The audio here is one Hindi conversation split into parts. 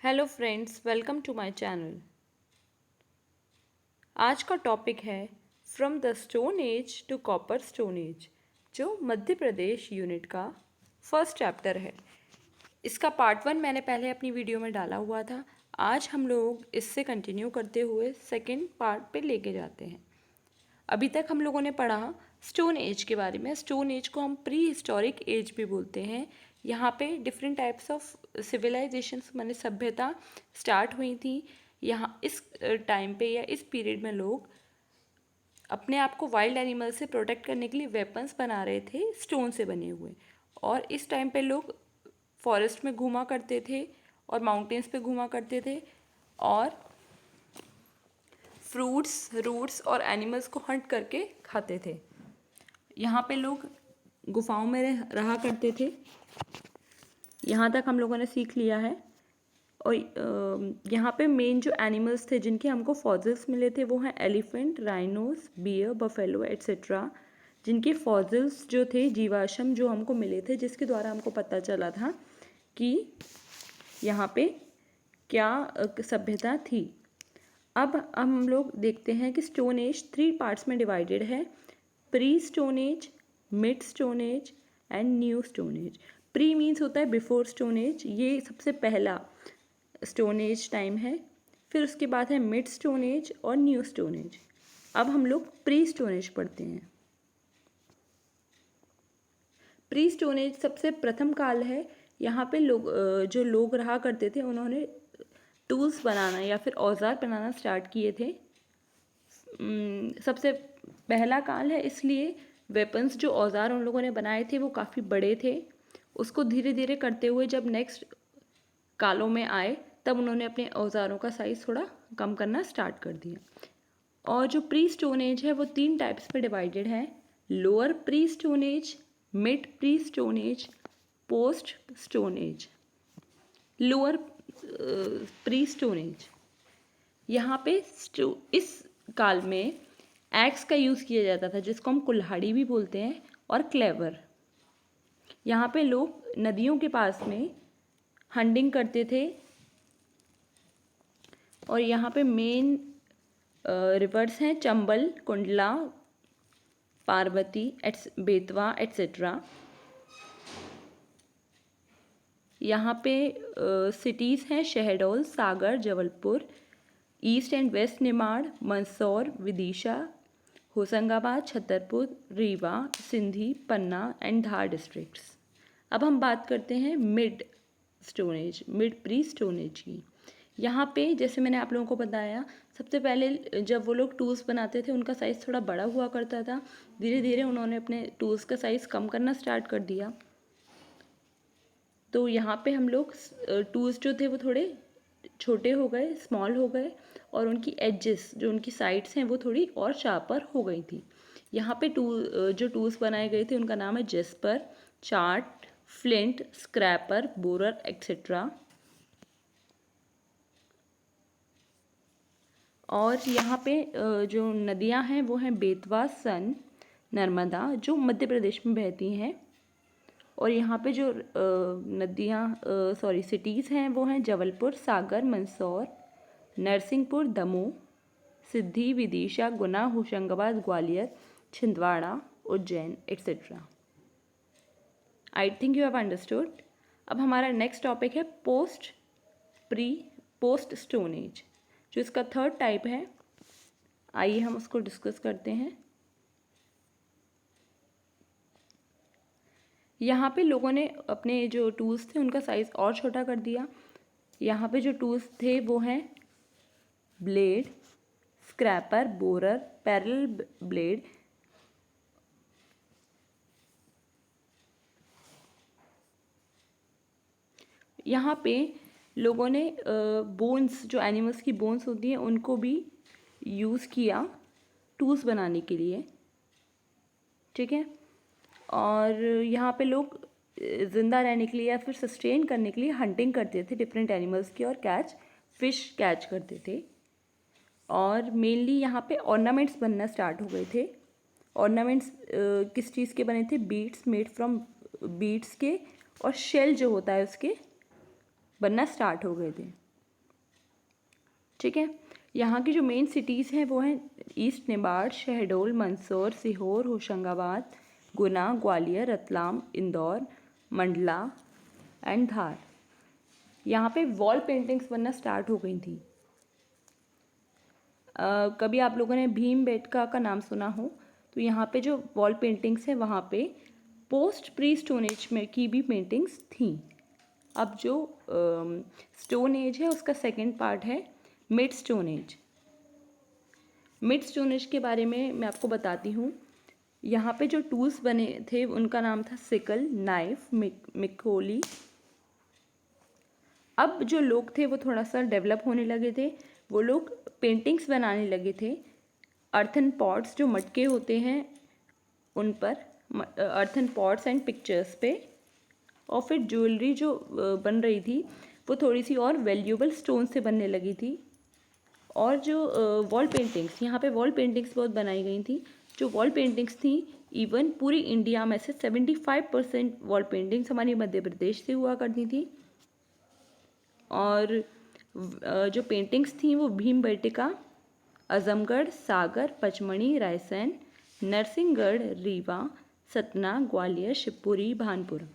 Hello friends, welcome to my channel. आज का टॉपिक है from the stone age to copper stone age, जो मध्य प्रदेश यूनिट का फर्स्ट चैप्टर है। इसका पार्ट 1 मैंने पहले अपनी वीडियो में डाला हुआ था। आज हम लोग इससे कंटिन्यू करते हुए सेकेंड पार्ट पे लेके जाते हैं। अभी तक हम लोगों ने पढ़ा स्टोन एज के बारे में। स्टोन एज को हम प्री हिस्टोरिक एज भी बोलते हैं। यहाँ पे डिफरेंट टाइप्स ऑफ सिविलाइजेशंस माने सभ्यता स्टार्ट हुई थी। यहाँ इस टाइम पे या इस पीरियड में लोग अपने आप को वाइल्ड एनिमल से प्रोटेक्ट करने के लिए वेपन्स बना रहे थे स्टोन से बने हुए। और इस टाइम पे लोग फॉरेस्ट में घूमा करते थे और माउंटेन्स पे घूमा करते थे और फ्रूट्स, रूट्स और एनिमल्स को हंट करके खाते थे। यहाँ पे लोग गुफाओं में रहा करते थे। यहाँ तक हम लोगों ने सीख लिया है। और यहाँ पे मेन जो एनिमल्स थे जिनके हमको फॉसिल्स मिले थे वो हैं elephant, rhinos, bear, buffalo etcetera, जिनके फॉसिल्स जो थे जीवाश्म जो हमको मिले थे, जिसके द्वारा हमको पता चला था कि यहाँ पे क्या सभ्यता थी। अब हम लोग देखते हैं कि स्टोन एज 3 पार्ट्स में डिवाइडेड है: pre stone age, mid stone as and new stone age. Pre means होता है बिफोर स्टोन एज, ये सबसे पहला स्टोन एज टाइम है। फिर उसके बाद है मिड स्टोन एज और न्यू स्टोन एज। अब हम लोग प्री स्टोन एज पढ़ते हैं। प्री स्टोन एज सबसे प्रथम काल है। यहाँ पे जो लोग रहा करते थे उन्होंने टूल्स बनाना या फिर औजार बनाना स्टार्ट किए थे। सबसे पहला काल है, इसलिए वेपन्स जो औजार उन लोगों ने बनाए थे वो काफ़ी बड़े थे। उसको धीरे धीरे करते हुए जब नेक्स्ट कालों में आए तब उन्होंने अपने औजारों का साइज़ थोड़ा कम करना स्टार्ट कर दिया। और जो प्री स्टोन एज है वो 3 टाइप्स पे डिवाइडेड है: lower pre stone age, mid pre stone as, post stone as. Lower pre stone as, यहाँ पे इस काल में एक्स का यूज़ किया जाता था, जिसको हम कुल्हाड़ी भी बोलते हैं, और क्लेवर। यहाँ पे लोग नदियों के पास में हंटिंग करते थे और यहाँ पे मेन रिवर्स हैं चंबल, कुंडला, पार्वती, बेतवा एट्सेट्रा। यहाँ पे सिटीज़ हैं Shahdol, Sagar, Jabalpur, east and west Nimar, Mandsaur, Vidisha, Hoshangabad, Chhatarpur, Rewa, Sindhi, Panna and Dhar districts. अब हम बात करते हैं mid stone age, mid pre stone age की। यहाँ पे जैसे मैंने आप लोगों को बताया, सबसे पहले जब वो लोग टूल्स बनाते थे उनका साइज़ थोड़ा बड़ा हुआ करता था। धीरे धीरे उन्होंने अपने टूल्स का साइज़ कम करना स्टार्ट कर दिया। तो यहाँ पे हम लोग टूल्स जो थे वो थोड़े छोटे हो गए, स्मॉल हो गए, और उनकी एजेस जो उनकी साइड्स हैं वो थोड़ी और शार्पर हो गई थी। यहाँ पे जो टूल्स बनाए गए थे उनका नाम है Jasper, chart, flint, scraper, borer etcetera. और यहाँ पे जो नदियाँ हैं वो हैं बेतवा, सन, नर्मदा, जो मध्य प्रदेश में बहती हैं। और यहाँ पे जो सिटीज़ हैं वो हैं Jabalpur, Sagar, Mandsaur, Narsinghpur, Damoh, Sidhi, Vidisha, Guna, Hoshangabad, Gwalior, Chhindwara, Ujjain etcetera. I think you have understood. अब हमारा नेक्स्ट टॉपिक है पोस्ट स्टोन एज, जो इसका थर्ड टाइप है। आइए हम उसको डिस्कस करते हैं। यहाँ पे लोगों ने अपने जो टूल्स थे उनका साइज़ और छोटा कर दिया। यहाँ पे जो टूल्स थे वो हैं blade, scraper, borer, parallel blade, यहाँ पे लोगों ने बोन्स, जो एनिमल्स की बोन्स होती हैं, उनको भी यूज़ किया टूल्स बनाने के लिए। ठीक है। और यहाँ पे लोग ज़िंदा रहने के लिए या फिर सस्टेन करने के लिए हंटिंग करते थे डिफरेंट एनिमल्स की, और फिश कैच करते थे। और मेनली यहाँ पे ऑर्नामेंट्स बनना स्टार्ट हो गए थे। ऑर्नामेंट्स किस चीज़ के बने थे? बीड्स मेड फ्रॉम बीड्स के, और शेल जो होता है उसके बनना स्टार्ट हो गए थे। ठीक है। यहाँ की जो मेन सिटीज़ हैं वो हैं ईस्ट निबाड़, शहडोल, मंदसौर, सीहोर, होशंगाबाद, गुना, ग्वालियर, रतलाम, इंदौर, मंडला एंड धार। यहाँ पे वॉल पेंटिंग्स बनना स्टार्ट हो गई थी। कभी आप लोगों ने भीमबेटका का नाम सुना हो, तो यहाँ पे जो वॉल पेंटिंग्स हैं वहाँ पे पोस्ट प्री स्टोन एज में की भी पेंटिंग्स थी। अब जो स्टोन एज है उसका सेकंड पार्ट है mid stone age. Mid stone as के बारे में मैं आपको बताती हूँ। यहाँ पे जो टूल्स बने थे उनका नाम था सिकल, नाइफ, मिकोली। अब जो लोग थे वो थोड़ा सा डेवलप होने लगे थे, वो लोग पेंटिंग्स बनाने लगे थे। अर्थन पॉट्स जो मटके होते हैं उन पर, अर्थन पॉट्स एंड पिक्चर्स पे, और फिर ज्वेलरी जो बन रही थी वो थोड़ी सी और वैल्यूएबल स्टोन से बनने लगी थी। और जो वॉल पेंटिंग्स, यहाँ पे वॉल पेंटिंग्स बहुत बनाई गई थी। जो वॉल पेंटिंग्स थी, इवन पूरी इंडिया में से 75% वॉल पेंटिंग्स हमारी मध्य प्रदेश से हुआ करती थी। और जो पेंटिंग्स थी वो भीमबेटका, आजमगढ़, सागर, पचमढ़ी, रायसेन, नरसिंहगढ़, रीवा, सतना, ग्वालियर, शिवपुरी, भानपुर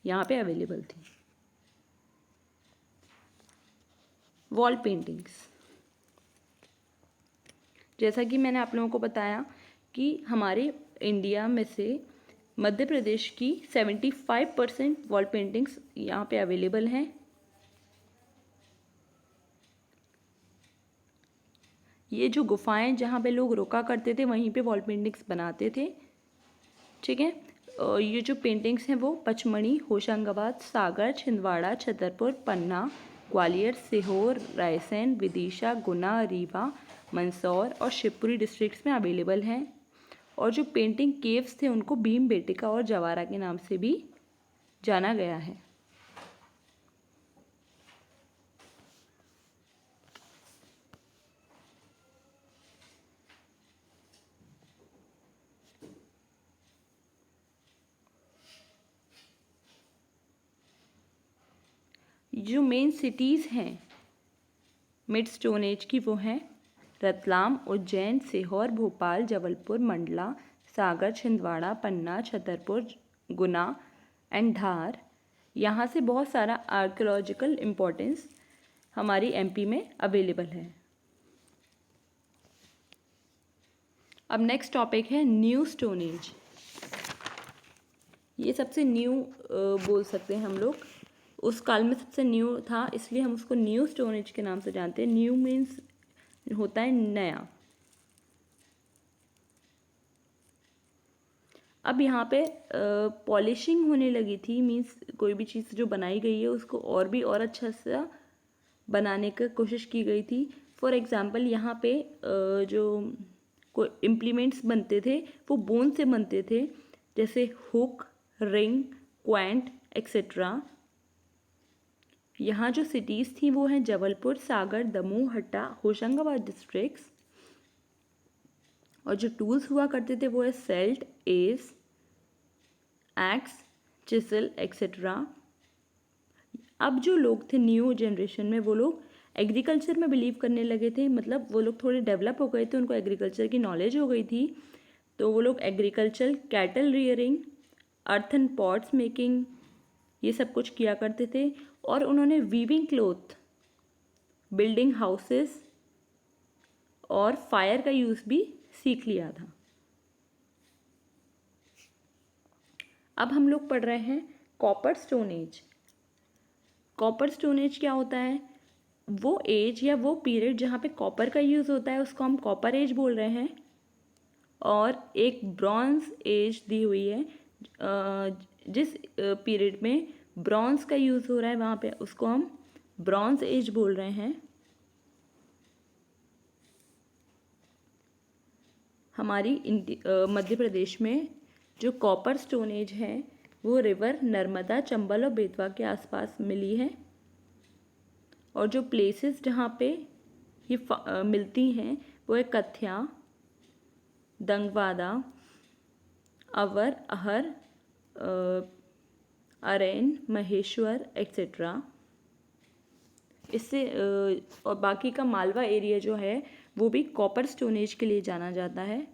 यहाँ पे अवेलेबल थी वॉल पेंटिंग्स। जैसा कि मैंने आप लोगों को बताया कि हमारे इंडिया में से मध्य प्रदेश की 75% वॉल पेंटिंग्स यहाँ पे अवेलेबल हैं। ये जो गुफाएं जहाँ पे लोग रुका करते थे वहीं पे वॉल पेंटिंग्स बनाते थे। ठीक है। ये जो पेंटिंग्स हैं वो पचमढ़ी, होशंगाबाद, सागर, छिंदवाड़ा, छतरपुर, पन्ना, ग्वालियर, सीहोर, रायसेन, विदिशा, गुना, रीवा, मंदसौर और शिवपुरी डिस्ट्रिक्ट्स में अवेलेबल हैं। और जो पेंटिंग केव्स थे उनको भीमबेटका और जवारा के नाम से भी जाना गया है। जो मेन सिटीज़ हैं मिड स्टोन एज की वो हैं रतलाम, उज्जैन, सीहोर, भोपाल, जबलपुर, मंडला, सागर, छिंदवाड़ा, पन्ना, छतरपुर, गुना एंड धार। यहाँ से बहुत सारा आर्कियोलॉजिकल इम्पोर्टेंस हमारी एमपी में अवेलेबल है। अब नेक्स्ट टॉपिक है न्यू स्टोन एज। ये सबसे न्यू बोल सकते हैं हम लोग, उस काल में सबसे न्यू था, इसलिए हम उसको न्यू स्टोन एज के नाम से जानते हैं। न्यू मीन्स होता है नया। अब यहाँ पे पॉलिशिंग होने लगी थी, मीन्स कोई भी चीज़ जो बनाई गई है उसको और भी और अच्छा सा बनाने की कोशिश की गई थी। फॉर एग्ज़ाम्पल यहाँ पे जो कोई इम्प्लीमेंट्स बनते थे वो बोन से बनते थे, जैसे हुक, रिंग, क्वांट एक्सेट्रा। यहाँ जो सिटीज़ थी वो हैं जबलपुर, सागर, दमोह, हट्टा, होशंगाबाद डिस्ट्रिक्ट्स। और जो टूल्स हुआ करते थे वो है सेल्ट, एस, एक्स, चिसल एक्सेट्रा। अब जो लोग थे न्यू जनरेशन में, वो लोग एग्रीकल्चर में बिलीव करने लगे थे, मतलब वो लोग थोड़े डेवलप हो गए थे, उनको एग्रीकल्चर की नॉलेज हो गई थी, तो वो लोग agriculture, cattle rearing, earthen pots making, ये सब कुछ किया करते थे। और उन्होंने वीविंग क्लोथ, बिल्डिंग हाउसेस और फायर का यूज़ भी सीख लिया था। अब हम लोग पढ़ रहे हैं copper stone as. Copper stone as क्या होता है? वो एज या वो पीरियड जहाँ पे कॉपर का यूज़ होता है उसको हम कॉपर एज बोल रहे हैं। और एक ब्रॉन्ज एज दी हुई है, जिस पीरियड में ब्रॉन्ज का यूज़ हो रहा है वहाँ पे उसको हम ब्रॉन्ज एज बोल रहे हैं। हमारी मध्य प्रदेश में जो कॉपर स्टोन एज है वो रिवर नर्मदा, चंबल और बेतवा के आसपास मिली है। और जो प्लेसेस जहाँ पे ये मिलती हैं वो है कथ्या, दंगवादा, अवर, अहर, अरेन, महेश्वर एक्सेट्रा। इससे और बाकी का मालवा एरिया जो है वो भी कॉपर स्टोन एज के लिए जाना जाता है।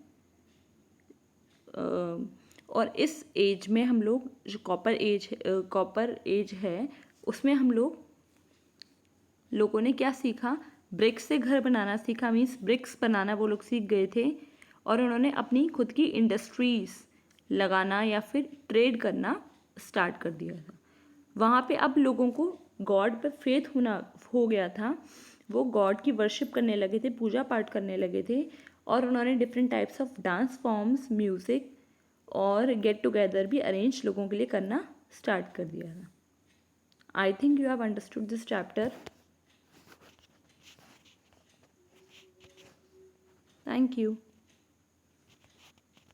और इस एज में हम लोग जो कॉपर एज है उसमें हम लोगों ने क्या सीखा, ब्रिक्स से घर बनाना सीखा, मीन्स ब्रिक्स बनाना वो लोग सीख गए थे। और उन्होंने अपनी खुद की इंडस्ट्रीज़ लगाना या फिर ट्रेड करना स्टार्ट कर दिया था। वहाँ पे अब लोगों को गॉड पर फेथ हो गया था, वो गॉड की वर्शिप करने लगे थे, पूजा पाठ करने लगे थे। और उन्होंने different types of dance forms, music और गेट टुगेदर भी अरेंज लोगों के लिए करना स्टार्ट कर दिया था। आई think you have understood this chapter. Thank you.